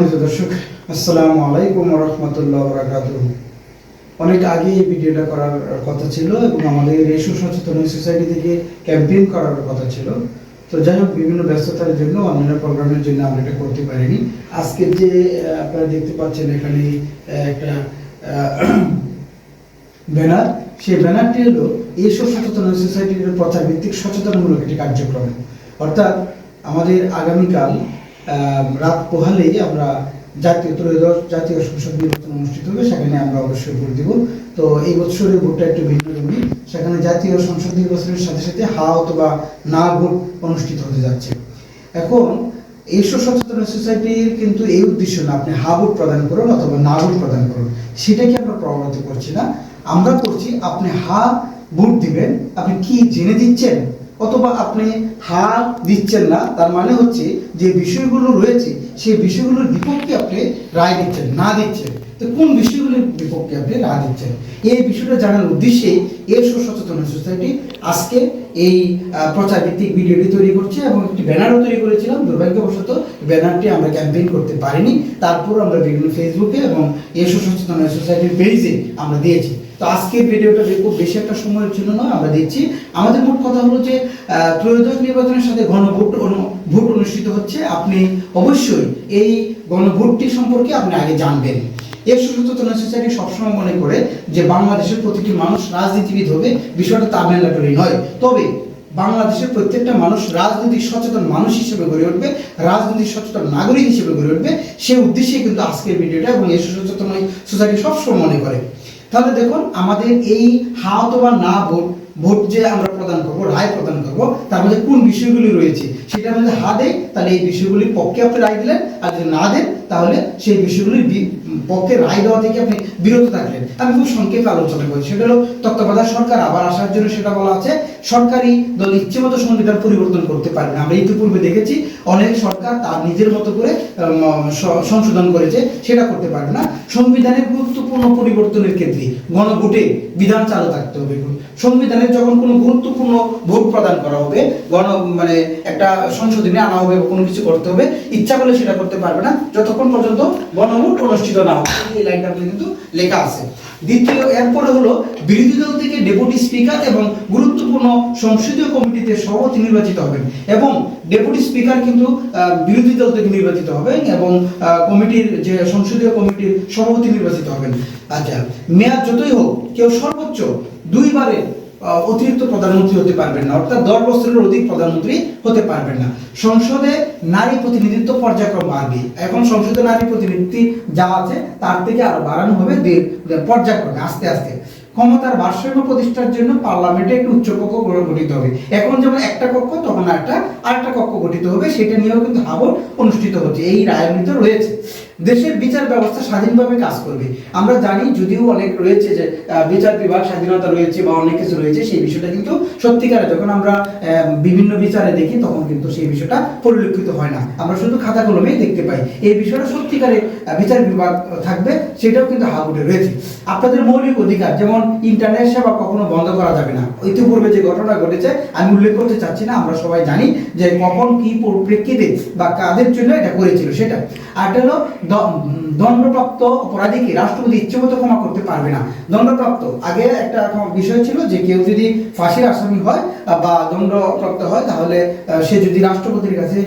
সম্মানিত দর্শক, আসসালামু আলাইকুম ওয়া রাহমাতুল্লাহি ওয়া বারাকাতুহু। অনেক আগে এই ভিডিওটা করার কথা ছিল এবং আমাদের এই সুসচেতন সোসাইটি থেকে ক্যাম্পেইন করার কথা ছিল। তো যাই হোক, বিভিন্ন ব্যস্ততার জন্য অন্যান্য প্রোগ্রামের জন্য আমরা এটা করতে পারিনি। আজকে যে আপনারা দেখতে পাচ্ছেন এখানে একটা ব্যানার, সেই ব্যানারটি হলো এই সুসচেতন সোসাইটির প্রচার ভিত্তিক সচেতনমূলক একটি কার্যক্রম। অর্থাৎ আমাদের আগামীকাল রাত পোহালেই আমরা ত্রয়োদশ জাতীয় সংসদ নির্বাচন অনুষ্ঠিত হবে, সেখানে আমরা অবশ্যই ভোট দিব। তো এই বছরের ভোটটা একটু ভিন্নধর্মী, সেখানে জাতীয় সংসদ নির্বাচনের সাথে সাথে হা অথবা না ভোট অনুষ্ঠিত হতে যাচ্ছে। এখন এই সচেতন সোসাইটির কিন্তু এই উদ্দেশ্য না আপনি হা ভোট প্রদান করুন অথবা না ভোট প্রদান করুন, সেটাকে আমরা প্রভাবিত করছি না। আমরা করছি আপনি হা ভোট দিবেন, আপনি কি জেনে দিচ্ছেন অথবা আপনি হা দিচ্ছেন না, তার মানে হচ্ছে যে বিষয়গুলো রয়েছে সেই বিষয়গুলোর বিপক্ষে আপনি রায় দিচ্ছেন না দিচ্ছেন। তো কোন বিষয়গুলোর বিপক্ষে আপনি রায় দিচ্ছেন, এই বিষয়টা জানার উদ্দেশ্যে এই সচেতন সোসাইটি আজকে এই প্রচার ভিত্তিক ভিডিওটি তৈরি করছে এবং একটি ব্যানারও তৈরি করেছিলাম। দুর্ভাগ্যবশত ব্যানারটি আমরা ক্যাম্পেইন করতে পারিনি, তারপর আমরা বিভিন্ন ফেসবুকে এবং এই সচেতন সোসাইটির পেজে আমরা দিয়েছি। তো আজকের ভিডিওটা খুব বেশি একটা সময়ের জন্য নয়, আমরা দেখছি আমাদের মোট কথা হলো যে ত্রয়োদশ নির্বাচনের সাথে ভোট অনুষ্ঠিত হচ্ছে। আপনি অবশ্যই এই গণভোটটি সম্পর্কে আপনি আগে জানবেন। এই সচেতন সোসাইটি সবসময় মনে করে যে বাংলাদেশের প্রতিটি মানুষ রাজনীতিবিদ হবে, বিষয়টা তামিলনাড়ুরই নয়। তবে বাংলাদেশের প্রত্যেকটা মানুষ রাজনৈতিক সচেতন মানুষ হিসেবে গড়ে উঠবে, রাজনৈতিক সচেতন নাগরিক হিসেবে গড়ে উঠবে, সে উদ্দেশ্যে কিন্তু আজকের ভিডিওটা এবং এই সচেতন সোসাইটি সবসময় মনে করে। তাহলে দেখুন, আমাদের এই হা অথবা না ভোট যে আমরা প্রদান করবো, রায় প্রদান করবো, তার মধ্যে কোন বিষয়গুলি রয়েছে সেটার মধ্যে হা দেয় তাহলে এই বিষয়গুলির পক্ষে আপনি রায় দিলেন, আর যদি না দেন তাহলে সেই বিষয়গুলির পক্ষে রায় দেওয়া থেকে আপনি বিরত থাকলেন। আমি খুব সংক্ষেপে আলোচনা করি। সেটা হলো তত্ত্বাবধায়ক সরকার আবার আসার জন্য সেটা বলা আছে সরকারি দল ইচ্ছে মতো সংবিধান পরিবর্তন করতে পারে না। আমরা ইতিপূর্বে দেখেছি অনেক সরকার তার নিজের মতো করে সংশোধন করেছে, সেটা করতে পারে না। সংবিধানের গুরুত্বপূর্ণ পরিবর্তনের ক্ষেত্রে গণভোটে বিধান চালু থাকতে হবে। সংবিধানের যখন কোনো গুরুত্বপূর্ণ ভোট প্রদান করা হবে, একটা সংশোধনী আনা হবে বা কোনো কিছু করতে হবে, ইচ্ছা করলে সেটা করতে পারবে না যতক্ষণ পর্যন্ত গণভোট অনুষ্ঠিত না হবে। এই লাইনটা কিন্তু লেখা আছে। দ্বিতীয়, এরপরে হলো বিরোধী দল থেকে ডেপুটি স্পিকার এবং গুরুত্বপূর্ণ সংসদীয় কমিটিতে সভাপতি নির্বাচিত হবেন এবং ডেপুটি স্পিকার কিন্তু বিরোধী দল থেকে নির্বাচিত হবেন এবং কমিটির যে সংসদীয় কমিটির সভাপতি নির্বাচিত হবেন। আচ্ছা, মেয়াদ যতই হোক কেউ সর্বোচ্চ 2 বারে অতিরিক্ত প্রধানমন্ত্রী হতে পারবেন না, অর্থাৎ 10 বছরের অধিক প্রধানমন্ত্রী হতে পারবেন না। সংসদে নারী প্রতিনিধিত্ব পর্যায়ক্রমে বাড়বে। এখন সংসদে নারী প্রতিনিধিত্ব যা আছে তার থেকে আরো বাড়ানো হবে পর্যায়ক্রমে, আস্তে আস্তে। ক্ষমতার ভারসাম্য প্রতিষ্ঠার জন্য পার্লামেন্টে একটি উচ্চ কক্ষ গঠিত হবে। এখন যেমন একটা কক্ষ, তখন আরেকটা কক্ষ গঠিত হবে, সেটা নিয়েও কিন্তু ভোট অনুষ্ঠিত হচ্ছে, এই রায়নীতি রয়েছে। দেশের বিচার ব্যবস্থা স্বাধীনভাবে কাজ করবে। আমরা জানি যদিও অনেক রয়েছে যে বিচার বিভাগ স্বাধীনতা রয়েছে বা অনেক কিছু রয়েছে, সেই বিষয়টা কিন্তু সত্যিকারে যখন আমরা বিভিন্ন বিচারে দেখি তখন কিন্তু সেই বিষয়টা পরিলক্ষিত হয় না, আমরা শুধু খাতা কলমেই দেখতে পাই। এই বিষয়টা সত্যিকারে বিচার বিভাগ থাকবে, সেটাও কিন্তু হাবুটে রয়েছে। আপনাদের মৌলিক অধিকার যেমন ইন্টারনেট সেবা কখনো বন্ধ করা যাবে না। ইতিপূর্বে যে ঘটনা ঘটেছে আমি উল্লেখ করতে চাচ্ছি না, আমরা সবাই জানি যে কখন কি প্রেক্ষিতে বা কাদের জন্য এটা করেছিল সেটা। আর এটা হলো দণ্ডপ্রাপ্ত অপরাধীকে রাষ্ট্রপতি ইচ্ছেমতো ক্ষমা করতে পারবে না। দণ্ডপ্রাপ্ত আগে একটা বিষয় ছিল যে কেউ যদি ফাঁসির আসামি হয় বা দণ্ডপ্রাপ্ত হয়, তাহলে সে যদি রাষ্ট্রপতির কাছে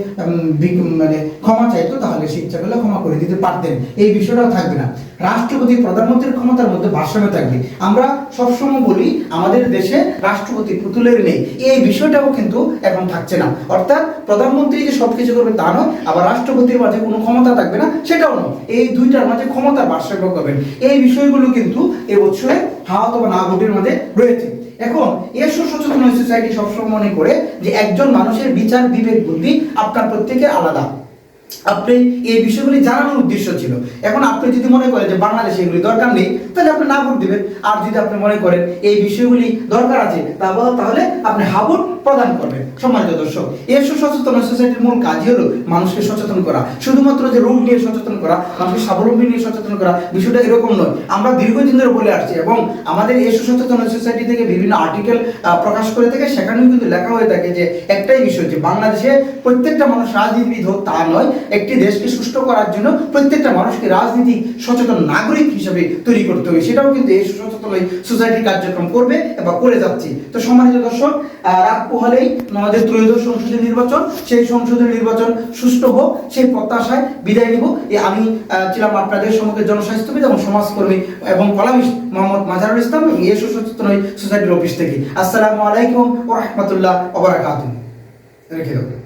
ক্ষমা চাইতো তাহলে সে ইচ্ছা করলে ক্ষমা করে দিতে পারতেন। এই বিষয়টাও থাকবে না। রাষ্ট্রপতি প্রধানমন্ত্রীর ক্ষমতার মধ্যে ভারসাম্য থাকবে। আমরা সবসময় বলি আমাদের দেশে রাষ্ট্রপতি পুতুলের নেই, এই বিষয়টাও কিন্তু এখন থাকছে না। অর্থাৎ প্রধানমন্ত্রী যে সবকিছু করবে তা নয়, আবার রাষ্ট্রপতির মাঝে কোনো ক্ষমতা থাকবে না সেটাও নয়, এই দুইটার মাঝে ক্ষমতার ভারসাম্য করবেন। এই বিষয়গুলো কিন্তু এবছরে হা অথবা না ভোটের মাঝে রয়েছে। এখন এই সচেতন সোসাইটি সবসময় মনে করে যে একজন মানুষের বিচার বিবেক বুদ্ধি আপনার প্রত্যেকের আলাদা। আপনি এই বিষয়গুলি জানানোর উদ্দেশ্য ছিল। এখন আপনি যদি মনে করেন যে বাংলাদেশে এগুলি দরকার নেই, তাহলে আপনি না ভোট দিবেন। আর যদি আপনি মনে করেন এই বিষয়গুলি দরকার আছে, তাহলে আপনি হা ভোট প্রদান করবেন। সম্মানিত দর্শক, এই সচেতন সোসাইটির মূল কাজই হলো মানুষকে সচেতন করা। শুধুমাত্র যে রোগ নিয়ে সচেতন করা, মানুষকে স্বাবলম্বী নিয়ে সচেতন করা, বিষয়টা এরকম নয়। আমরা দীর্ঘদিন ধরে বলে আসছি এবং আমাদের এই সচেতন সোসাইটি থেকে বিভিন্ন আর্টিকেল প্রকাশ করে থাকে, সেখানেও কিন্তু লেখা হয়ে থাকে যে একটাই বিষয়, যে বাংলাদেশে প্রত্যেকটা মানুষ রাজনীতিবিদ হোক তা নয়, একটি দেশকে সুষ্ঠু করার জন্য প্রত্যেকটা মানুষকে রাজনীতিক সচেতন নাগরিক হিসেবে তৈরি করতে হবে, সেটাও কিন্তু এই সচেতন সোসাইটি কার্যক্রম করবে বা করে যাচ্ছি। তো সম্মানিত দর্শক, রাত পোহালেই আমাদের ত্রয়োদশ সংসদীয় নির্বাচন, সেই সংসদীয় নির্বাচন সুষ্ঠু হোক সেই প্রত্যাশায় বিদায় নিব। আমি ছিলাম আপনাদের সম্মুখে জনস্বাস্থ্যবিদ এবং সমাজকর্মী এবং কলামিস্ট মোহাম্মদ মাজারুল ইসলাম, এই সচেতন সোসাইটির অফিস থেকে। আসসালামু আলাইকুম ওয়া রাহমাতুল্লাহ ওয়া বারাকাতুহু। রেখে দাও।